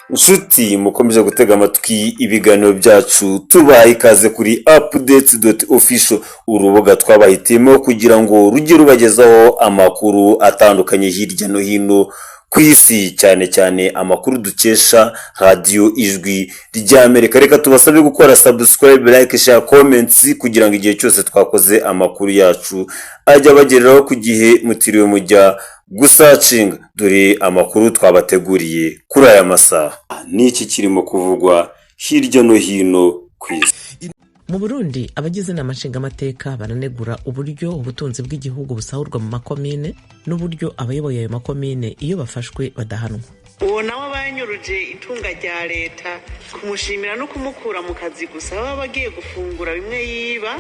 Nshuti mukomeje gutega amatwi ibiganiro byacu tubaha ikaze kuri updates.official, urubuga twabahitiyemo kugira ngo rujye rubagezaho amakuru atandukanye hirya no hino ku isi, cyane cyane amakuru dukesha radiyo ijwi ry'Amerika. Reka tubasabe gukora subscribe, like, share, comments kugira ngo igihe cyose twakoze amakuru yacu ajya bagereraho ku gihe mutiriwe mujya gusacinga. Dore amakuru twabateguriye kuri aya masaha. Niki kirimo kuvugwa hirya no hino ku isi. Mu Burundi abagize inama nshingamateka baranegura uburyo ubutunzi bw'igihugu busahurwa mu makomine n'uburyo abayoboye ayo makomine iyo bafashwe badahanwa. Uwo nawe abanyuruje itunga rya leta kumushimira no kumukura mu kazi gusa, baba bagiye gufungura bimwe yiba,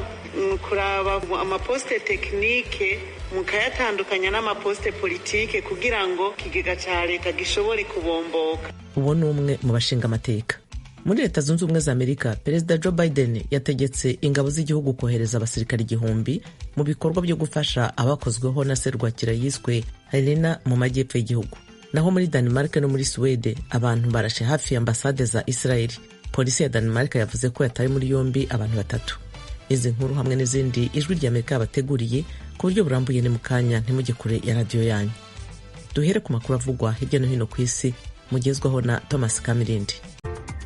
kuraba amaposte tekinike mukayatandukanya n'amaposte politike kugira ngo kigega ca leta gishobore kubomboka. Uwo ni umwe mu bashingamateka. Muri Leta Zunze Ubumwe za Amerika, Perezida Joe Biden yategetse ingabo z'igihugu kohereza abasirikare 1,000 mu bikorwa byo gufasha abakozweho na serwakira yiswe Helena mu majyepfo y'igihugu. Naho muri Denmark no muri Swede abantu barashe hafi ambasade za Israel. Polisi ya Denmark yavuze ko yataye muri yombi abantu 3. Izi nkuru hamwe n'izindi ijwi ry'Amerika bateguriye ku buryo burambuye ni mukanya, ntimujye kure ya radio yanyu. Duhere ku makuru avugwa hirya no hino ku isi mugezwaho na Thomas Kamirindi.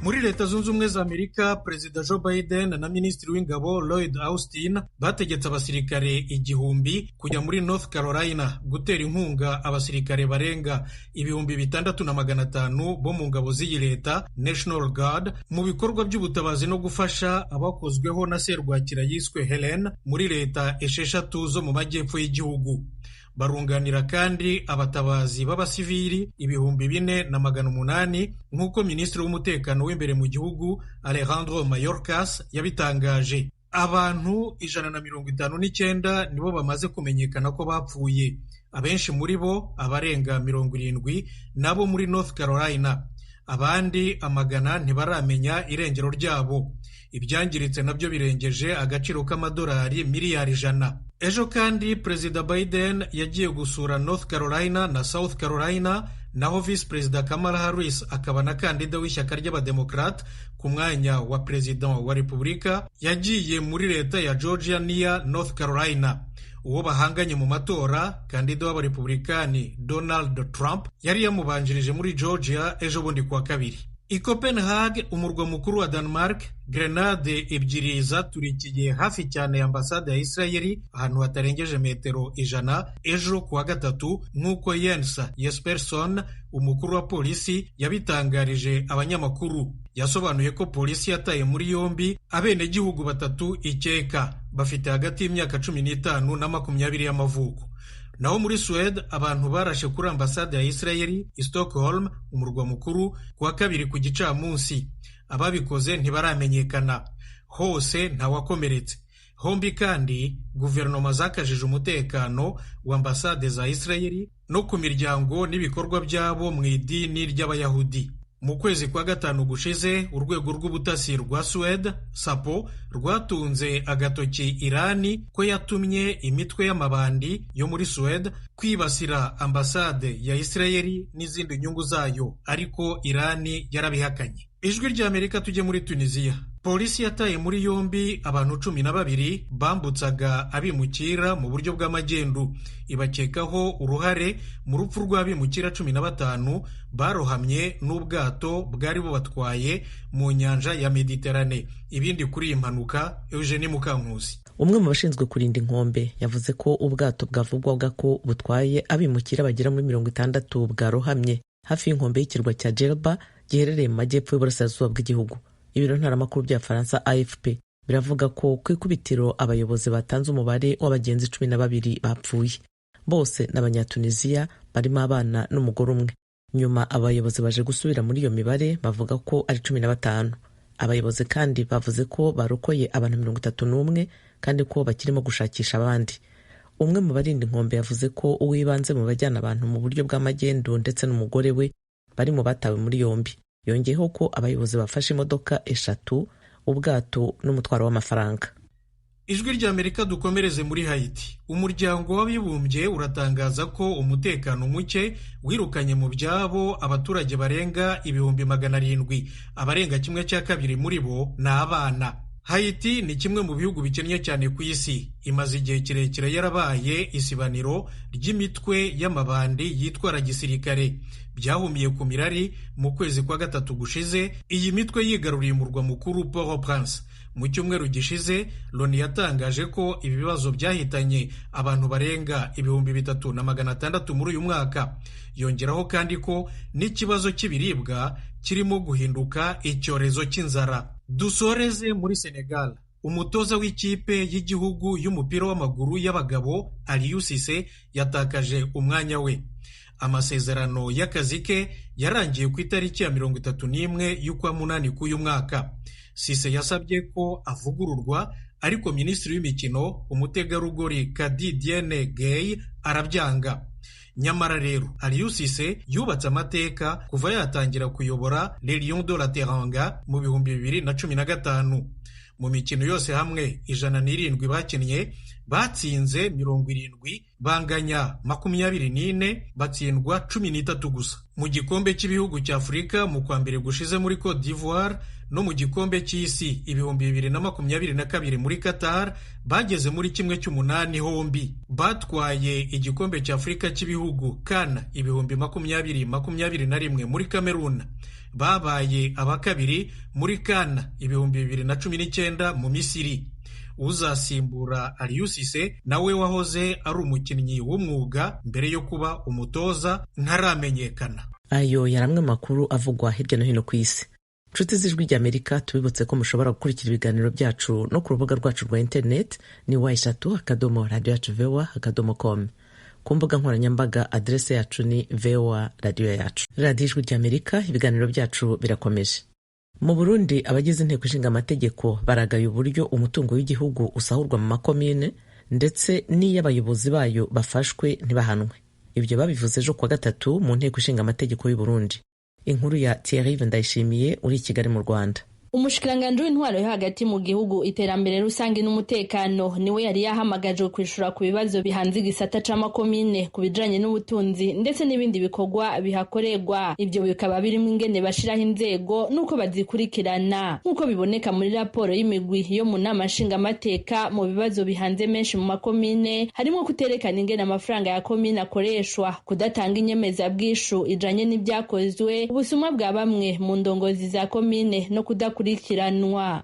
Muri Leta Zunze Ubumwe za Amerika, Perezida Joe Biden na Minisitiri w'Ingabo Lloyd Austin bategetse abasirikare 1,000 kujya muri North Carolina gutera inkunga abasirikare barenga 6,500 bo mu ngabo z'iyi leta National Guard mu bikorwa by'ubutabazi no gufasha abakozweho na serwakira yiswe Helen muri leta 6 zo mu majyepfo y'igihugu. Barunganira kandi abatabazi b'abasivili 4,800 nk'uko Minisitiri w'Umutekano w'imbere mu gihugu Alejandro Mayorkas yabitangaje. Abantu 159 nibo bamaze kumenyekana ko bapfuye, abenshi muri bo abarenga 70 nabo muri North Carolina. Abandi amagana ntibaramenya irengero ryabo. Ibyangiritse nabyo birengeje agaciro k'amadolari miliyari 100. Ejo kandi Perezida Biden yagiye gusura North Carolina na South Carolina, naho Vice Perezida Kamala Harris akaba na kandida w'ishyaka ry'Abademokrate ku mwanya wa Perezida wa Repubulika yagiye muri leta ya Georgia n'iya North Carolina. Uwo bahanganye mu matora, kandida w'Abarepublikani Donald Trump yari yamubanjirije muri Georgia ejo bundi kuwa kabiri. I Copenhagen, umurwa mukuru wa Denmark, grenade 2 zaturikiye hafi cyane ya ambasade ya Israeli ahantu hatarengeje metero 100 ejo kuwa gatatu, nk'uko Jens Jesperson, umukuru wa polisi, yabitangarije abanyamakuru. Yasobanuye ko polisi yataye muri yombi abenegihugu 3 ikeka bafite hagati y'imyaka 15 na 20 y'amavuko. Naho muri Swede abantu barashe kuri ambasade ya Israeli i Stockholm, umurwa mukuru, kuwa kabiri ku gicamunsi. Ababikoze ntibaramenyekana. Hose ntawakomeretse. Hombi kandi guverinoma zakajije umutekano wa ambasade za Israeli no ku miryango n'ibikorwa byabo mu idini ry'Abayahudi. Mu kwezi kwa gatanu gushize, urwego rw'ubutasi rwa Swede SAPO rwatunze agatoki Irani ko yatumye imitwe y'amabandi yo muri Swede kwibasira ambasade ya Israeli n'izindi nyungu zayo, ariko Irani yarabihakanye. Ijwi ry'Amerika tujye muri Tunisia. Polisi yataye muri yombi abantu 12 bambutsaga abimukira mu buryo bw'amagendu, ibakekaho uruhare mu rupfu rw'abimukira 15 barohamye n'ubwato bwari bubatwaye mu nyanja ya Mediterane. Ibindi kuri iyi mpanuka, Eugenie Mukankusi, umwe mu bashinzwe kurinda inkombe, yavuze ko ubwato bwavugwaga ko butwaye abimukira bagera muri 60 bwarohamye hafi y'inkombe y'ikirwa cya Djerba giherereye mu majyepfo y'uburasirazuba bw'igihugu. Ibiro ntaramakuru bya Faransa AFP biravuga ko ku ikubitiro abayobozi batanze umubare w'abagenzi 12 bapfuye, bose n'Abanyatunisia barimo abana n'umugore umwe. Nyuma abayobozi baje gusubira muri iyo mibare bavuga ko ari 15. Abayobozi kandi bavuze ko barokoye abantu 31 kandi ko bakirimo gushakisha abandi. Umwe mu barinda inkombe yavuze ko uwibanze mu bajyana abantu mu buryo bw'amagendo ndetse n'umugore we bari mu batawe muri yombi. Yongeyeho ko abayobozi bafashe imodoka 3, ubwato n'umutwaro w'amafaranga. Ijwi ry'Amerika dukomereze muri Haiti. Umuryango w'Abibumbye uratangaza ko umutekano muke wirukanye mu byabo abaturage barenga 700,000, abarenga 1/2 muri bo ni abana. Haiti ni kimwe mu bihugu bikennye cyane ku isi. Imaze igihe kirekire yarabaye isibaniro ry'imitwe y'amabandi yitwara gisirikare. Byahumiye ku mirari mu kwezi kwa gatatu gushize, iyi mitwe yigaruriye umurwa mukuru Port-au-Prince. Mu cyumweru gishize, Loni yatangaje ko ibi bibazo byahitanye abantu barenga 3,600 muri uyu mwaka. Yongeraho kandi ko n'ikibazo cy'ibiribwa kirimo guhinduka icyorezo cy'inzara. Dusoreze muri Senegal. Umutoza w'ikipe y'igihugu y'umupira w'amaguru y'abagabo Aliou Cissé yatakaje umwanya we. Amasezerano y'akazi ke yarangiye ku itariki ya 31 y'ukwa munani k'uyu mwaka. Cissé yasabye ko avugururwa, ariko minisitiri w'imikino umutegarugori Kadi Diene Gay arabyanga. Nyamara rero Aliou Cissé yubatse amateka kuva yatangira kuyobora Les Lions de la Teranga mu 2015. Mu mikino yose hamwe 107 bakinnye, batsinze 70, banganya 24, batsindwa 13 gusa. Mu gikombe cy'ibihugu cya Afurika mu kwa mbere gushize muri Côte d'Ivoire no mu gikombe cy'isi 2022 muri Qatar, bageze muri 1/8 hombi. Batwaye igikombe cya Afurika cy'ibihugu CAN 2021 muri Cameroon. Babaye abakabiri muri CAN 2019 mu Misiri. Uzasimbura Aliou Cissé nawe wahoze ari umukinnyi w'umwuga mbere yo kuba umutoza ntaramenyekana. Ayo yaramwe makuru avugwa hirya no hino ku isi. Nshuti z'Ijwi ry'Amerika, tubibutse ko mushobora gukurikira ibiganiro byacu no ku rubuga rwacu rwa internet ni wa3.radio.voa.com. Ku mbuga nkoranyambaga adrese yacu ni VOA Radio yacu. Radio Ijwi ry'Amerika, ibiganiro byacu birakomeje. Mu Burundi, abagize inteko ishinga amategeko baragaye uburyo umutungo w'igihugu usahurwa mu makomine ndetse n'iy'abayobozi bayo bafashwe ntibahanwe. Ibyo babivuze ejo kuwa gatatu mu nteko ishinga amategeko y'u Burundi. Inkuru ya Thierry Ndayishimiye uri i Kigali mu Rwanda. Umushikiranganji w'intwaro yo hagati mu gihugu, iterambere rusange n'umutekano niwe yari yahamagajwe kwishura ku bibazo bihanze igisata c'amakomine ku bijanye n'ubutunzi ndetse n'ibindi bikorwa bihakorerwa. Ibyo bikaba birimo ingene bashiraho inzego nuko bazikurikirana, nkuko biboneka muri raporo y'imigwi yo mu nama nshingamateka. Mu bibazo bihanze menshi mu makomine harimo kuterekana ingene amafaranga ya komine akoreshwa, kudatanga inyemezabwishu ijanye n'ibyakozwe, ubusuma bwa bamwe mu ndongozi za komine no kudakurikiranwa.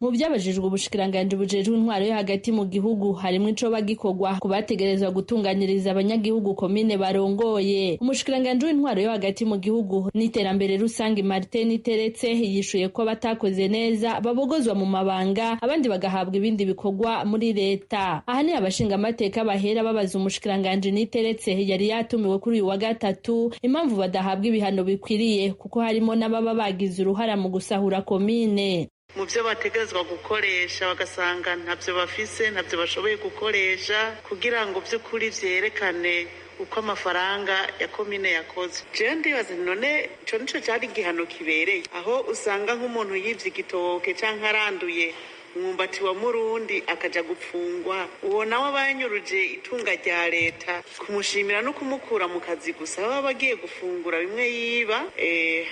Mu byabajijwe ubushikiranganji bujejwe intwaro yo hagati mu gihugu harimo ico bagikorwa kubategerezwa gutunganyiriza abanyagihugu komine barongoye. Umushikiranganji w'intwaro yo hagati mu gihugu n'iterambere rusange Martin Teretse yishuye ko batakoze neza babogozwa mu mabanga, abandi bagahabwa ibindi bikorwa muri leta. Aha ni abashinga amateka bahera babaza umushikiranganji Niteretse yari yatumiwe kuri uyu wa gatatu impamvu badahabwa ibihano bikwiriye, kuko harimo n'ababa bagize uruhara mu gusahura komine. Mu byo bategerezwa gukoresha bagasanga ntabyo bafise, ntabyo bashoboye gukoresha, kugira ngo by'ukuri vyerekane uko amafaranga ya komine yakoze. Je ndibaza none ico nico cyari igihano kibereye, aho usanga nk'umuntu yivye igitoke canke aranduye umwumbati wa Murundi akaja gupfungwa, uwo nawe abanyuruje itunga rya leta, kumushimira no kumukura mu kazi gusa baba bagiye gufungura bimwe yiba,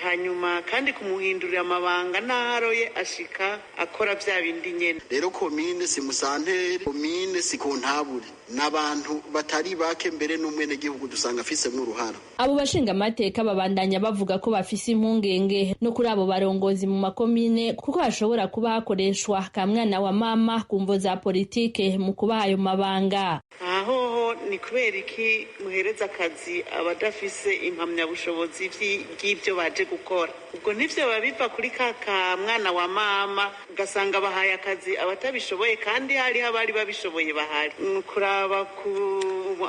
hanyuma kandi kumuhindurira amabanga naroye ashika akora vya bindi nyene. Rero komine si musantere, komine si kontabure, n'abantu batari bake, mbere n'umwene gihugu dusanga afise n'uruhara. Abo bashinga amateka babandanya bavuga ko bafise impungenge no kuri abo barongozi mu makomine, kuko hashobora kuba hakoreshwa mwana wa mama kumvo za politike mu kubaha ayo mabanga. Aho ni kubera iki muhereza akazi abadafise impamyabushobozi by'ibyo baje gukora? Ubwo nivyo babiva kuri kaka mwana wa mama, ugasanga bahaye akazi abatabishoboye kandi hari abari babishoboye bahari. Kuraba ku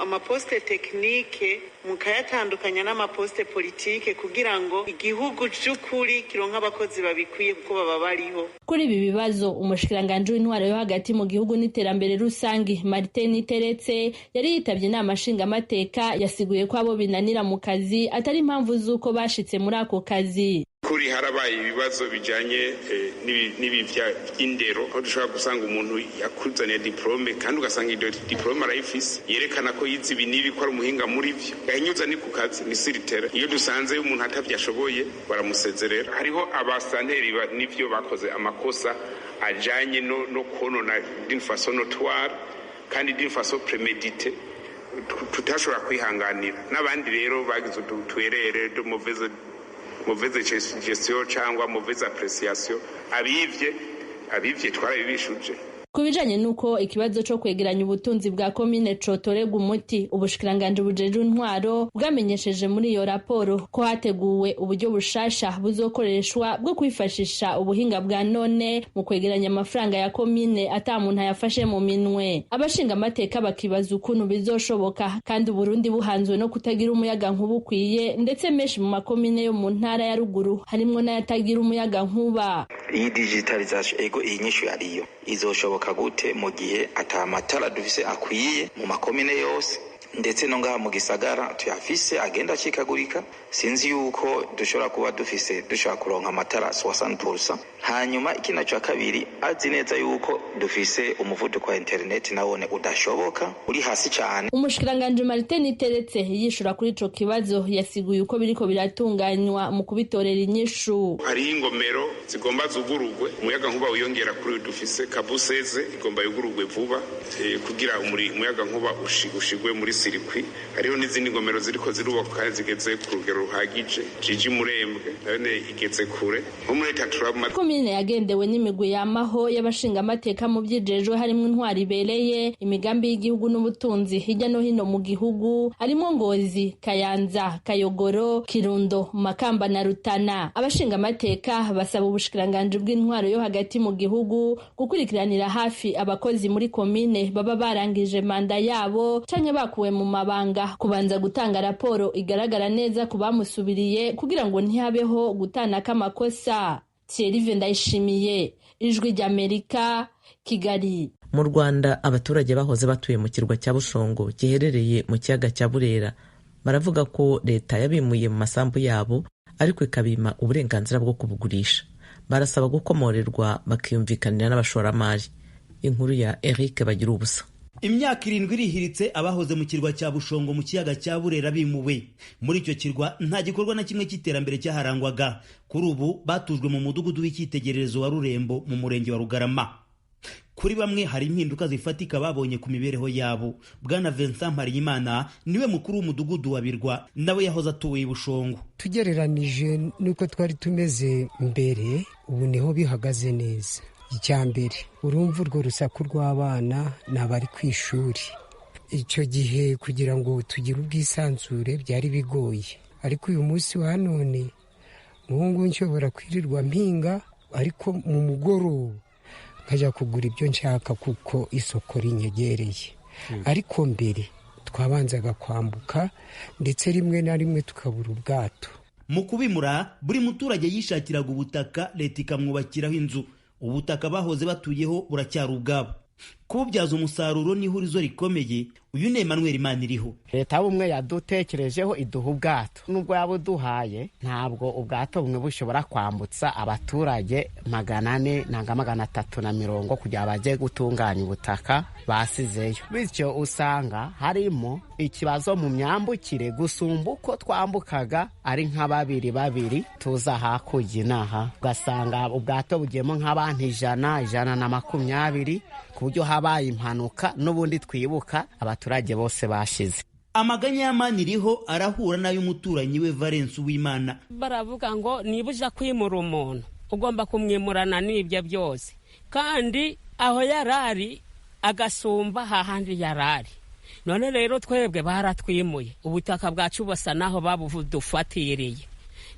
amaposte technique mukayatandukanya n'amaposte politike kugira ngo igihugu cy'ukuri kironka abakozi babikwiye kuko baba bariho. Kuri ibi bibazo umushikiranganji w'intwaro yo hagati mu gihugu n'iterambere rusange Martin Teretse yari yitavye inama nshingamateka, yasiguye ko abo binanira mu kazi atari impamvu z'uko bashitse muri ako kazi. by'ukuri harabaye ibibazo bijanye n'ibi by'indero aho dushobora gusanga umuntu yakuzaniye diplome kandi ugasanga iyo diplome arayifise yerekana ko yize ibi n'ibi ko ari umuhinga muri byo yahinyuza ni ku kazi ni siritere iyo dusanze umuntu atavyashoboye baramusezerera hariho abasanteri n'ivyo bakoze amakosa ajanye no konona d'une façon notoire kandi d'une façon préméditée tutashobora kwihanganira n'abandi rero bagize utwerere de mauvaise gestion cyangwa mauvaise appréciation abivye twarabibishuje. Ku bijanye nuko ikibazo co kwegeranya ubutunzi bwa komine cotorega umuti, ubushikiranganje bujejwe intwaro bwamenyesheje muri iyo raporo ko hateguwe uburyo bushasha buzokoreshwa bwo kwifashisha ubuhinga bwa none mu kwegeranya amafaranga ya komine ata muntu yafashe mu minwe. Abashinga amateka bakibaza ukuntu bizoshoboka kandi Burundi buhanzwe no kutagira umuyaga nkuba ukwiye, ndetse menshi mu makomine yo mu ntara ya ruguru harimwo n'ayatagira umuyaga nkuba. Iyi digitalization ego iyi nyishu yariyo izoshoboka gute mu gihe atamatara dufise akwiye mu makomine yose ndetse no ngaha mu gisagara tuyafise agenda akikagurika. Sinzi yuko dushobora kuba dushobora kuronka amatara 60%. Hanyuma ikina cya kabiri azi neza yuko dufise umuvuduko wa internet nawone udashoboka uri hasi cyane. Umushikiranganje Martin Teretse yishura kuri ico kibazo yasiguye uko biriko biratunganywa mu kubitorera inyishu. Hari ingomero zigomba zugurugwe umuyaga nkuba wiyongera kuri dufise Kabuseze igomba yugurugwe vuba kugira umuyaga nkuba ushigwe muri sirikwi. Hariho n'izindi ngomero ziriko zirubaka kandi zigeze ku rugero ruhagije. Jiji Murembwe none igeze kure nko muri Taturama. Komine yagendewe n'imigwi yamaho y'abashinga amateka mu byijejwe harimo intwari ibereye, imigambi y'igihugu n'ubutunzi hirya no hino mu gihugu, harimo Ngozi, Kayanza, Kayogoro, Kirundo, Makamba na Rutana. Abashinga amateka basaba ubushikiranganje bw'intwaro yo hagati mu gihugu gukurikiranira hafi abakozi muri komine baba barangije manda yabo canke bakuwe mu mabanga, kubanza gutanga raporo igaragara neza ku bamusubiriye kugira ngo ntihabeho gutana k'amakosa. Thierry Ndayishimiye, Ijwi ry'Amerika, Kigali. Mu Rwanda abaturage bahoze batuye mu kirwa cya Bushongo giherereye mu kiyaga cya Burera baravuga ko leta yabimuye mu masambu yabo ariko ikabima uburenganzira bwo kubugurisha. Barasaba gukomorerwa bakiyumvikanira n'abashoramari. Inkuru ya Eric Bagirubusa. Imyaka 7 irihiritse abahoze mu kirwa cya Bushongo mu kiyaga cya Burera bimuwe. Muri icyo kirwa nta gikorwa na kimwe cy'iterambere cyaharangwaga. Kuri ubu batujwe mu mudugudu w'icyitegererezo wa Rurembo mu murenge wa Rugarama. Kuri bamwe hari impinduka zifatika babonye ku mibereho yabo. Bwana Vincent Mparimana niwe mukuru w'umudugudu wa Birwa, nawe yahoze atuye Bushongo. Tugereranije nuko twari tumeze mbere, ubu niho bihagaze neza. Icyambere urumva urwo rusaku rw'abana n'abari ku ishuri. Icyo gihe kugira ngo tugire ubwisanzure byari bigoye, ariko uyu munsi wa none muhungu nshobora kwirirwa mpinga ariko mu mugoroba nkajya kugura ibyo nshaka kuko isoko rinyegereye. Ariko mbere twabanzaga kwambuka ndetse rimwe na rimwe tukabura ubwato. Mu kubimura buri muturage yishakiraga ubutaka, leta ikamwubakiraho inzu. Ubutaka bahoze batuyeho buracyari ubwabo. Kububyaza umusaruro ni ihurizo rikomeye. Uyu ni Emmanuel Imaniriho. Leta bumwe yadutekerejeho iduha ubwato, nubwo yabuduhaye ntabwo ubwato bumwe bushobora kwambutsa abaturage 400 nanga 330 kugira baje gutunganya ubutaka basizeyo. Bityo usanga harimo ikibazo mu myambukire gusumba uko twambukaga ari nka babiri tuza hakurya inaha, ugasanga ubwato bugiyemo nk'abantu 120 ku buryo habaye impanuka n'ubundi twibuka abaturage bose bashize. Amaganya y'Amaniriho arahura n'ay'umuturanyi we Valence Uwimana. Baravuga ngo niba uja kwimura umuntu ugomba kumwimurana n'ibyo byose, kandi aho yarari agasumba hahandi yarari. None rero twebwe baratwimuye, ubutaka bwacu basa naho babudufatiriye,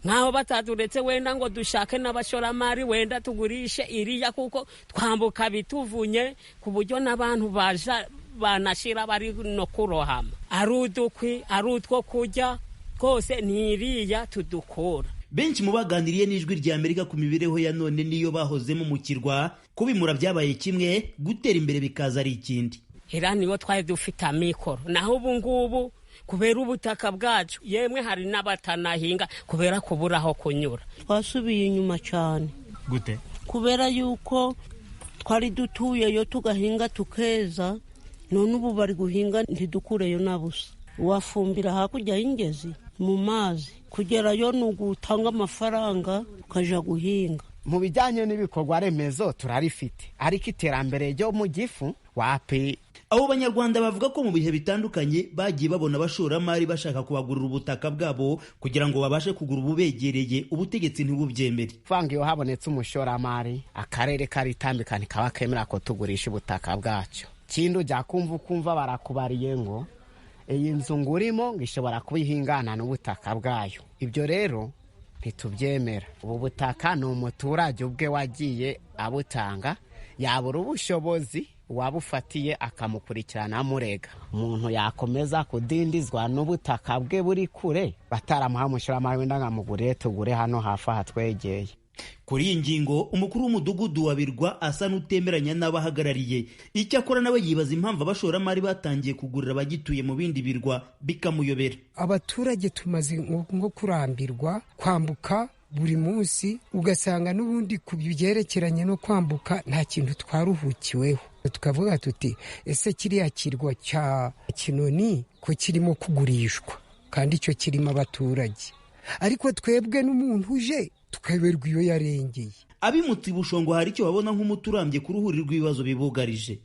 nkaho bataduretse wenda ngo dushake n'abashoramari wenda tugurishe iriya, kuko twambuka bituvunye ku buryo n'abantu baja banashira bari no kurohama. Ari udukwi ari utwo kujya kose ntiriya tudukura. Benshi mu baganiriye n'Ijwi ry'Amerika ku mibereho ya none niyo bahozemo mu kirwa, kubimura byabaye kimwe, gutera imbere bikaza ari ikindi. Era niyo twari dufite amikoro, naho ubu ngubu kubera ubutaka bwacu, yemwe hari n'abatanahinga kubera kubura aho kunyura. Twasubiye inyuma cyane. Gute? Kubera yuko twari dutuyeyo tugahinga tukeza, none ubu bari guhinga ntidukureyo na busa. Wafumbira hakurya y'ingezi mu mazi kugerayo ni ugutanga amafaranga ukaja guhinga. Mu bijyanye n'ibikorwa remezo turarifite, ariko iterambere ryo mu gifu wapi. Abo banyarwanda bavuga ko mu bihe bitandukanye bagiye babona abashoramari bashaka kubagurira ubutaka bwabo kugira ngo babashe kugura ububegereye, ubutegetsi ntibubyemere. Fanga iyo habonetse umushoramari, akarere karitambika ntikaba kemera ko tugurisha ubutaka bwacu. Kindi ujya kumva barakubariye ngo iyi nzu ngurimo ngishobora kubihingana n'ubutaka bwayo. Ibyo rero ntitubyemera. Ubu butaka ni umuturage ubwe wagiye abutanga, yabura ubushobozi wabufatiye akamukurikirana amurega. Umuntu yakomeza kudindizwa n'ubutaka bwe buri kure, bataramuha umushoramari wenda nkamugurire tugure hano hafi aha twegeye. Kuri iyi ngingo umukuru w'umudugudu wa Birwa asa n'utemeranya n'abahagarariye. Icyakora nawe yibaza impamvu abashoramari batangiye kugurira abagituye mu bindi birwa bikamuyobera. Abaturage tumaze nko kurambirwa kwambuka buri munsi, ugasanga n'ubundi ku byerekeranye no kwambuka nta kintu twaruhukiweho. Tukavuga tuti ese kiriya kirwa cya Kinoni ko kirimo kugurishwa kandi icyo kirimo abaturage, ariko twebwe n'umuntu uje tukaberwa iyo yarengeye. Abimutse Bushongo hari icyo babona nk'umuti urambye ku ruhuri rw'ibibazo bibugarije.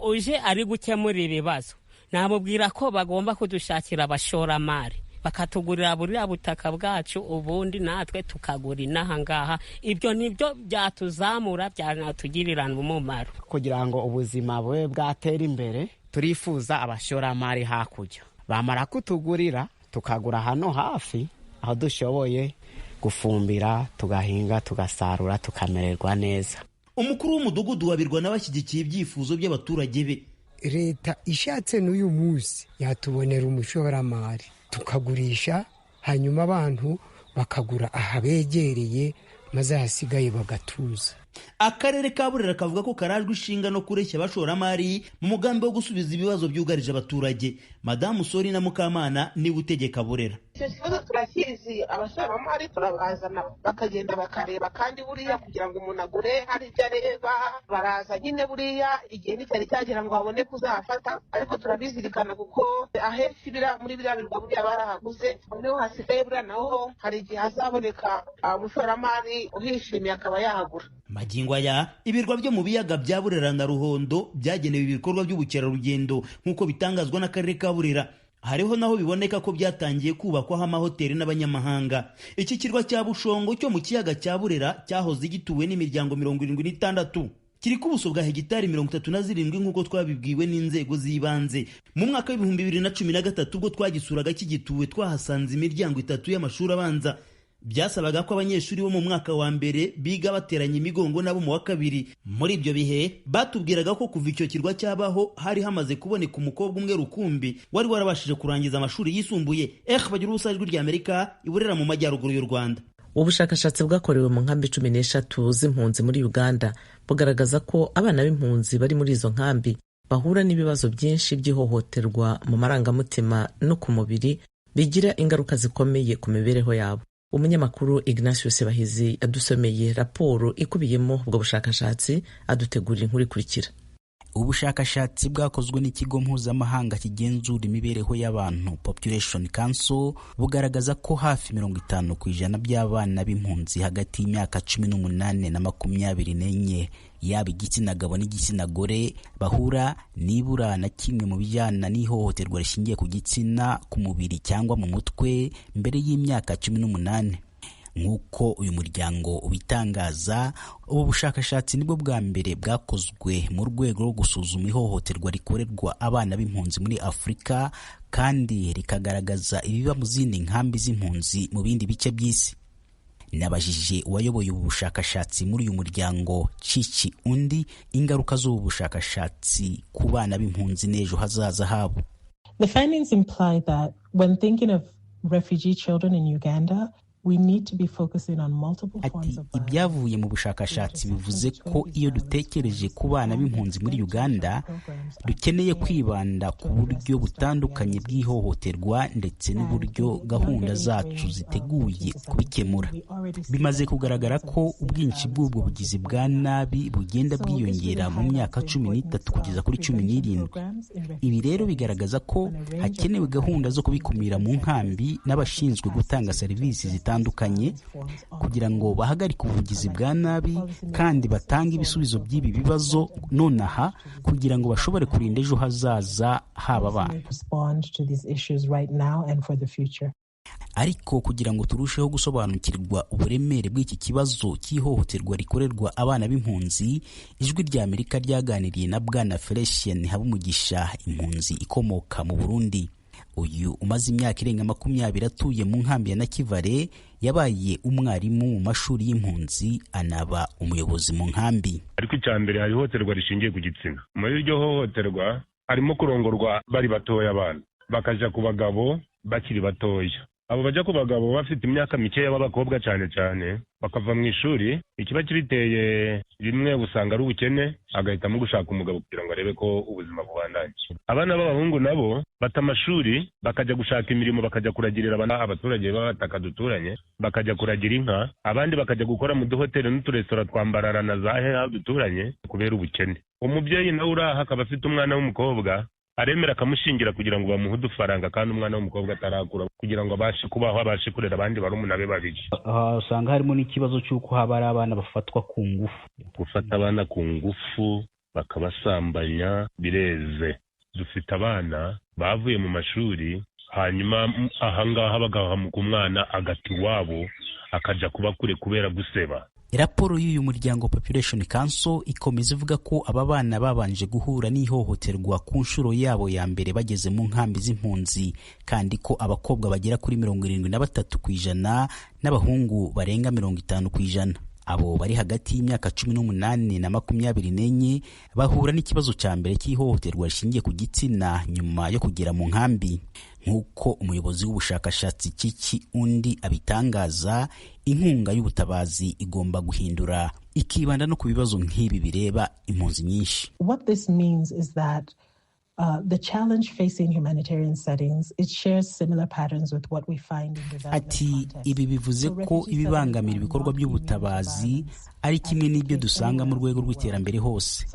Uje ari gukemura ibibazo, namubwira ko bagomba kudushakira abashoramari bakatugurira buriya butaka bwacu, ubundi natwe tukagura inaha ngaha. Ibyo nibyo byatuzamura, byanatugirira umumaro. Kugira ngo ubuzima bwe bwatera imbere, turifuza abashoramari hakurya. Bamara kutugurira tukagura hano hafi aho dushoboye gufumbira, tugahinga, tugasarura, tukamererwa neza. Umukuru w'umudugudu wa Birwa n'abashyigikiye ibyifuzo by'abaturage be. Leta ishatse n'uyu munsi yatubonera umushoramari tukagurisha, hanyuma abantu bakagura ahabegereye, maze hasigaye bagatuza. Akarere ka Burera kavuga ko karajwe ishinga no kureshya abashoramari mu mugambi wo gusubiza ibibazo byugarije abaturage. Madamu Sorina Mukamana ni utegeka Burera. Icyo kibazo turakizi, abashoramari turabazana bakagenda bakareba, kandi buriya kugira ngo umuntu agure hari ibyo areba, baraza nyine buriya igihe n'icyari cyagira ngo babone kuzahafata, ariko turabizirikana kuko ahenshi muri biriya birwa buriya barahaguze, niho hasigaye buriya naho hari igihe hazaboneka umushoramari uhishimiye akaba yahagura. Magingo aya ibirwa byo mu biyaga bya Burera na Ruhondo byagenewe ibikorwa by'ubukerarugendo nk'uko bitangazwa n'akarere ka Burera. Hariho naho biboneka ko byatangiye kubakwaho amahoteli n'abanyamahanga. Iki kirwa cya Bushongo cyo mu kiyaga cya Burera cyahoze gituwe n'imiryango 76, kiri ku buso bwa hegitari 37 nk'uko twabibwiwe n'inzego z'ibanze. Mu mwaka wa 2013 ubwo twagisuraga kigituwe, twahasanze imiryango 3 y'amashuri abanza. Byasabaga ko abanyeshuri bo mu mwaka wa mbere biga bateranye imigongo nabo mu wa kabiri. Muri ibyo bihe batubwiraga ko kuva icyo kirwa cyabaho hari hamaze kuboneka umukobwa umwe rukumbi wari warabashije kurangiza amashuri yisumbuye. Bagira ubusa ijwi ry'Amerika i Burera mu majyaruguru y'u Rwanda. Ubushakashatsi bwakorewe mu nkambi 13 z'impunzi muri Uganda bugaragaza ko abana b'impunzi bari muri izo nkambi bahura n'ibibazo byinshi by'ihohoterwa mu marangamutima no ku mubiri, bigira ingaruka zikomeye ku mibereho yabo. Umunyamakuru Ignatius Bahizi adusomeye raporo ikubiyemo ubwo bushakashatsi, adutegurira inkuru ikurikira. Ubushakashatsi bwakozwe n'ikigo mpuzamahanga kigenzura imibereho y'abantu Population Council bugaragaza ko hafi 50% by'abana b'impunzi hagati y'imyaka 18 na 24 yaba igitsina gabo n'igitsina gore bahura nibura na kimwe mu bijyana n'ihohoterwa rishingiye ku gitsina, ku mubiri cyangwa mu mutwe mbere y'imyaka 18. Nk'uko uyu muryango ubitangaza, ubu bushakashatsi nibwo bwa mbere bwakozwe mu rwego rwo gusuzuma ihohoterwa rikorerwa abana b'impunzi muri Afurika, kandi rikagaragaza ibiba mu zindi nkambi z'impunzi mu bindi bice by'isi. Nabajije uwayoboye ubu bushakashatsi muri uyu muryango Chichi Undi ingaruka z'ubu bushakashatsi ku bana b'impunzi n'ejo hazaza habo. The findings imply that when thinking of refugee children in Uganda, Ati ibyavuye mu bushakashatsi bivuze ko iyo dutekereje ku bana b'impunzi muri Uganda dukeneye kwibanda ku buryo butandukanye bw'ihohoterwa ndetse n'uburyo gahunda zacu ziteguye kubikemura. Bimaze kugaragara ko ubwinshi bw'ubwo bugizi bwa nabi bugenda bwiyongera mu myaka 13 kugeza kuri 17. Ibi rero bigaragaza ko hakenewe gahunda zo kubikumira mu nkambi n'abashinzwe gutanga serivisi zitandukanye kugira ngo bahagarike ubugizi bwa nabi kandi batange ibisubizo by'ibi bibazo nonaha kugira ngo bashobore kurinda ejo hazaza haba abana. Ariko kugira ngo turusheho gusobanukirwa uburemere bw'iki kibazo cy'ihohoterwa rikorerwa abana b'impunzi, ijwi rya Amerika ryaganiriye na Bwana Felicien Habumugisha, impunzi ikomoka mu Burundi. Uyu umaze imyaka irenga 20 atuye mu nkambi ya Nakivale, yabaye umwarimu mu mashuri y'impunzi anaba umuyobozi mu nkambi. Ariko icyambere hari ihohoterwa rishingiye ku gitsina. Muri iryo hohoterwa harimo kurongorwa bari batoya abana bakaja ku bagabo bakiri batoya. Abo bajya ku bagabo bafite imyaka mikeya b'abakobwa cyane bakava mu ishuri, ikiba kibiteye rimwe usanga ari ubukene, agahitamo gushaka umugabo kugira ngo arebe ko ubuzima bubandanye. Abana b'abahungu nabo bata amashuri bakajya gushaka imirimo, bakajya kuragirira abaturage b'abataka duturanye, bakajya kuragira inka, abandi bakajya gukora mu duhoteli n'uturestora twambararana za heha duturanye kubera ubukene. Umubyeyi nawe uraha akaba afite umwana w'umukobwa, aremera akamushingira kugira ngo bamuhe udufaranga kandi umwana w'umukobwa atarakura kugira ngo abashe kubaho, abashe kurera abandi barumuna be babiri. Usanga harimo n'ikibazo cy'uko haba ari abana bafatwa ku ngufu. Gufata abana ku ngufu bakabasambanya bireze. Dufite abana bavuye mu mashuri hanyuma ahangaha bagahamuka umwana agati wabo akaja kuba kure kubera guseba. Raporo y'uyu muryango Population Council ikomeza ivuga ko aba bana babanje guhura n'ihohoterwa ku nshuro yabo ya mbere bageze mu nkambi z'impunzi, kandi ko abakobwa bagera kuri 73% n'abahungu barenga 50%. Abo bari hagati y'imyaka 18 na 24 bahura n'ikibazo cya mbere cy'ihohoterwa rishingiye ku gitsina nyuma yo kugera mu nkambi. Nk'uko umuyobozi w'ubushakashatsi Kiki Undi abitangaza, inkunga y'ubutabazi igomba guhindura ikibanda no ku bibazo nk'ibi bireba impunzi nyinshi. What this means is that the challenge facing humanitarian settings, it shares similar patterns with what we find in development. Ati ibi bivuze ko ibibangamira ibikorwa by'ubutabazi ari kimwe n'ibyo dusanga mu rwego rw'iterambere hose.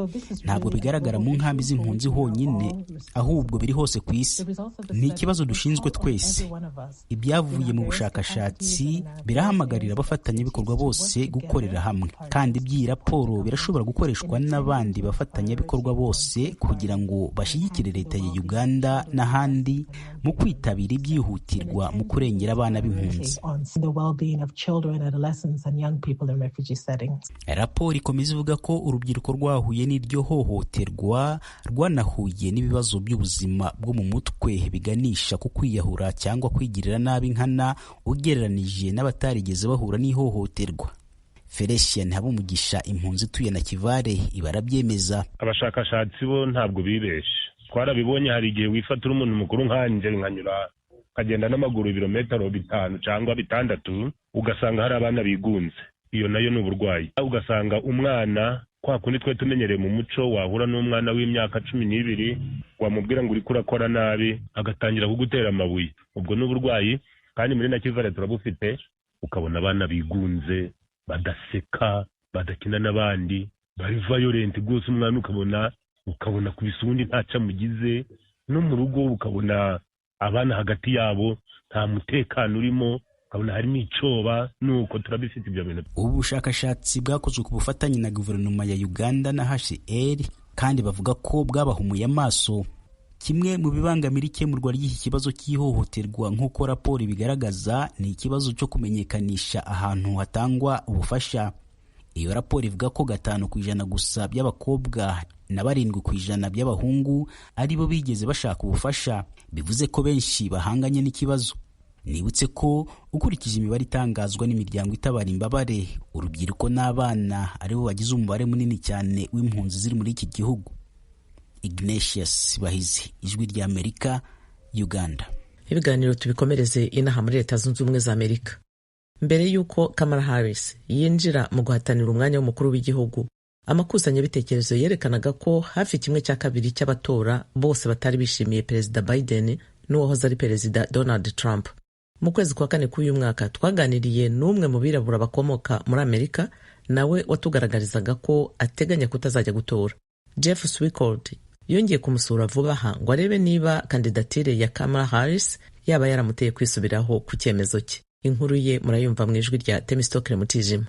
Ntabwo bigaragara mu nkambi z'impunzi honyine, ahubwo biri hose ku isi. Ni ikibazo dushinzwe twese. Ibyavuye mu bushakashatsi birahamagarira abafatanyabikorwa bose gukorera hamwe, kandi by'iyi raporo birashobora gukoreshwa n'abandi bafatanyabikorwa bose kugira ngo bashyigikire leta ya Uganda n'ahandi mu kwitabira ibyihutirwa mu kurengera abana b'impunzi. Raporo ikomeza ivuga ko urubyiruko rwahuye n'iryo hohoterwa rwanahuye n'ibibazo by'ubuzima bwo mu mutwe biganisha ku kwiyahura cyangwa kwigirira nabi nkana ugereranije n'abatarigeze bahura n'ihohoterwa. Felicien Habumugisha, impunzi tuye na Kivale, ibarabyemeza. Abashakashatsi bo ntabwo bibeshe. Twarabibonye hari igihe wifatira umuntu mukuru nkanje nkanyura kagenda n'amaguru ibirometero 5 cyangwa 6 ugasanga hari abana bigunze. Iyo nayo ni uburwayi. Ugasanga umwana kwa kundi twe tumenyereye mu muco, wahura n'umwana w'imyaka 12 wamubwira ngo uri kurakora nabi agatangira kugutera amabuye. Ubwo ni uburwayi, kandi muri Nakivale turabufite. Ukabona abana bigunze, badaseka, badakina n'abandi, bari violent gose. Umwana ukabona ku bisundi ntaca mugize, no mu rugo ukabona abana hagati yabo nta mutekano urimo, ukabona harimo icoba. Nuko turabifite ibyo bintu. Ubu bushakashatsi bwakozwe ku bufatanye na guverinoma ya Uganda na HCR, kandi bavuga ko bwabahumuye amaso. Kimwe mu bibangamira ikemurwa ry'iki kibazo cy'ihohoterwa nk'uko raporo bigaragaza ni ikibazo cyo kumenyekanisha ahantu hatangwa ubufasha. Iyo raporo ivuga ko 5% gusa by'abakobwa na 7% by'abahungu aribo bigeze bashaka ubufasha, bivuze ko benshi bahanganye n'ikibazo. Nibutse ko ukurikije imibare itangazwa n'imiryango itabara imbabare, urubyiruko n'abana aribo bagize umubare munini cyane w'impunzi ziri muri iki gihugu. Ignatius Bahizi, Ijwi rya Amerika, Uganda. Ibiganiro tubikomereze inaha muri Leta Zunze Ubumwe za Amerika. mbere y'uko Kamala Harris yinjira mu guhatanira umwanya w'umukuru w'igihugu. Amakusanyabitekerezo yerekanaga ko hafi 1/2 cy'abatora bose batari bishimiye Perezida Biden n'uwahoze ari Perezida Donald Trump. Mu kwezi kwa kane k'uyu mwaka twaganiriye n'umwe mu birabura bakomoka muri Amerika, nawe watugaragarizaga ko ateganya kutazajya gutora. Jeff Swicord yongeye kumusura vuba aha ngo arebe niba kandidatire ya Kamala Harris yaba yaramuteye kwisubiraho ku cyemezo cye. Inkuru ye murayumva mu ijwi rya Temistokle Mutijima.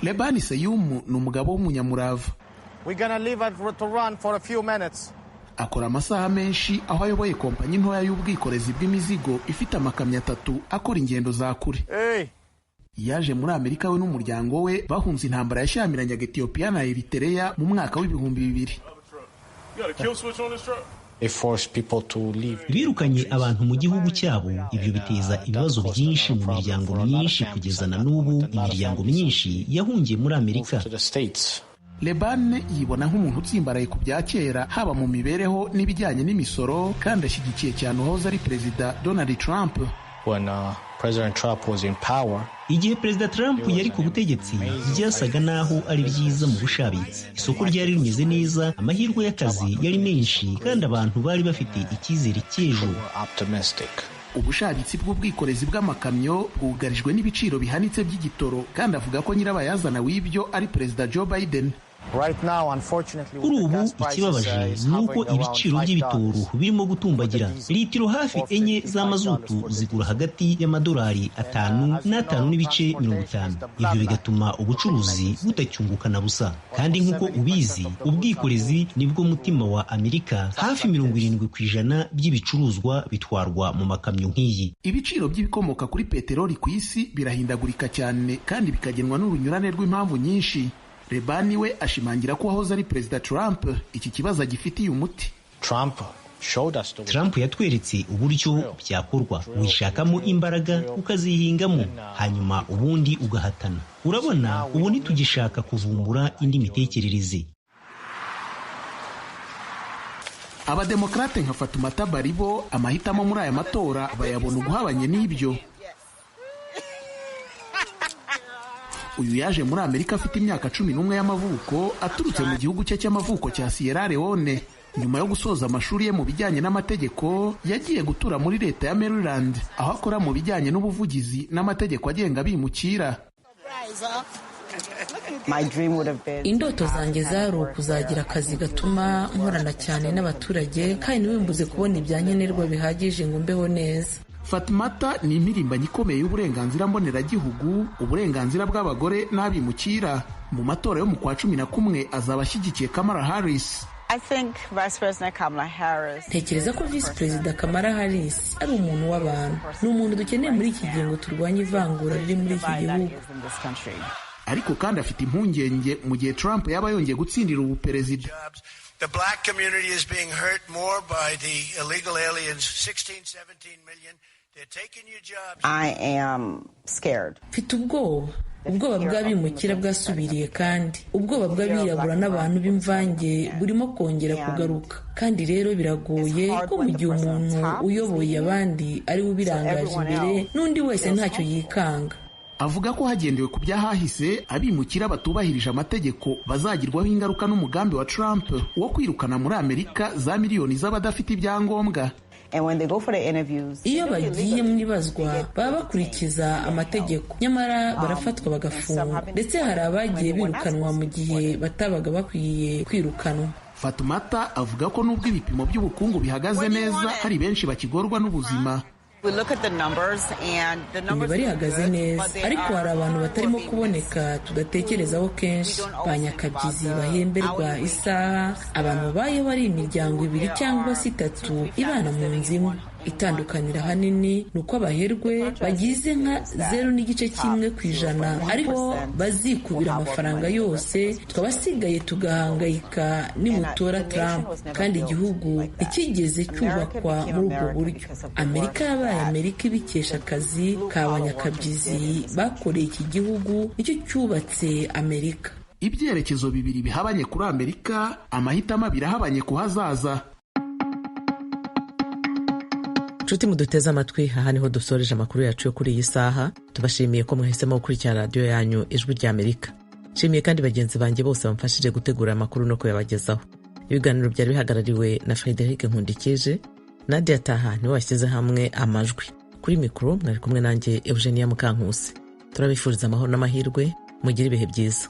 Lebani Seyumu ni umugabo w'umunyamurava. Akora amasaha menshi aho ayoboye kompanyi ntoya y'ubwikorezi bw'imizigo ifite amakamyo 3 akora ingendo za kure. Yaje muri Amerika we n'umuryango we bahunze intambara yashyamiranye Ethiopia na Eritrea mu mwaka w'2000. Birukanye abantu mu gihugu cyabo, ibyo biteza ibibazo byinshi mu miryango myinshi kugeza na n'ubu imiryango myinshi yahungiye muri Amerika. Lebane yibona nk'umuntu utsimbaraye ku bya kera haba mu mibereho n'ibijyanye n'imisoro, kandi ashyigikiye cyane uwahoze ari Perezida Donald Trump. President Trump was in power. Igihe Perezida Trump yari ku butegetsi byasaga naho ari byiza mu bushabitsi. Isoko ryari rimeze neza, amahirwe y'akazi yari menshi, kandi abantu bari bafite icyizere cy'ejo. Ubushabitsi bw'ubwikorezi bw'amakamyo bwugarijwe n'ibiciro bihanitse by'igitoro, kandi avuga ko nyirabayazana w'ibyo ari Perezida Joe Biden. Kuri ubu ikibabaje ni uko ibiciro by'ibitoro birimo gutumbagira. Litiro hafi 4 za mazutu zigura hagati y'amadolari 5 na 5.50. Ibyo bigatuma ubucuruzi butacyunguka na busa. Kandi nk'uko ubizi, ubwikorezi nibwo mutima wa Amerika. Hafi 70% by'ibicuruzwa bitwarwa mu makamyo nk'iyi. Ibiciro by'ibikomoka kuri peteroli ku isi birahindagurika cyane, kandi bikagenwa n'urunyurane rw'impamvu nyinshi. Lebani we ashimangira ko wahoze ari Perezida Trump iki kibazo gifitiye umuti. Trump yatweretse uburyo byakorwa. Wishakamo imbaraga ukazihingamo, hanyuma ubundi ugahatana. Urabona, ubu ntitugishaka kuvumbura indi mitekerereze. Abademokrate nka Fatoumata Baribo amahitamo muri aya matora bayabona uguhabanye n'ibyo. Uyu yaje muri Amerika afite imyaka 11 y'amavuko, aturutse mu gihugu cye cy'amavuko cya Sierra Leone. Nyuma yo gusoza amashuri ye mu bijyanye n'amategeko, yagiye gutura muri leta ya Maryland, aho akora mu bijyanye n'ubuvugizi n'amategeko agenga bimukira. Indoto zanjye zari ukuzagira akazi gatuma nkorana cyane n'abaturage, kandi ntiwimbuze kubona ibyankenerwa bihagije ngo mbeho neza. Fatoumata ni impirimbanyi ikomeye y'uburenganzira mboneragihugu, uburenganzira bw'abagore n'abimukira. Mu matora yo mu kwa 11 azaba ashyigikiye Kamala Harris. Ntekereza ko Vice Perezida Kamala Harris ari umuntu w'abantu. Ni umuntu dukeneye muri iki gihe ngo turwanye ivangura riri muri iki gihugu. Ariko kandi afite impungenge mu gihe Trump yaba yongeye gutsindira ubu perezida. The black community is being hurt more by the illegal aliens, 16, 17 million. They're taking your jobs. I am scared. Mfite ubwoba bw'abimukira bwasubiriye, kandi ubwoba bw'abirabura n'abantu b'imvange burimo kongera kugaruka. Kandi rero biragoye ko mu gihe umuntu uyoboye abandi ari we ubirangaje imbere, n'undi wese ntacyo yikanga. Avuga ko hagendewe ku byahahise abimukira batubahirije amategeko bazagirwaho ingaruka n'umugambi wa Trump wo kwirukana muri Amerika za miliyoni z'abadafite ibyangombwa. Iyo bagiye mu ibazwa baba bakurikiza amategeko, nyamara barafatwa bagafungwa, ndetse hari abagiye birukanwa mu gihe batabaga bakwiye kwirukanwa. Fatoumata avuga ko nubwo ibipimo by'ubukungu bihagaze neza, hari benshi bakigorwa n'ubuzima. Imibare ihagaze neza, ariko hari abantu batarimo kuboneka tudatekerezaho kenshi. Ba nyakabyizi bahemberwa isaha, abantu babayeho ari imiryango 2 cyangwa 3 ibana mu nzu imwe. Itandukanira hanini ni uko abaherwe bagize nka 0.1%, ariko bazikubira amafaranga yose, twabasigaye tugahangayika nimutora Trump, kandi igihugu ntikigeze cyubakwa muri ubwo buryo. Amerika yabaye Amerika ibikesha akazi k'abanyakabyizi bakoreye iki gihugu, nicyo cyubatse Amerika. Ibyerekezo bibiri bihabanye kuri Amerika, amahitamo abiri ahabanye ku hazaza. nshuti muduteze amatwi, aha niho dusoreje amakuru yacu yo kuri iyi saha. Tubashimiye ko mwahisemo gukurikira radiyo yanyu Ijwi ry'Amerika. Nshimiye kandi bagenzi banjye bose bamfashije gutegura amakuru no kuyabagezaho. Ibiganiro byari bihagarariwe na Frederic Nkundikije. Nadia Taha niwe washyize hamwe amajwi. Kuri mikoro mwari kumwe nanjye Eugenia Mukankusi. Turabifuriza amahoro n'amahirwe, mugire ibihe byiza.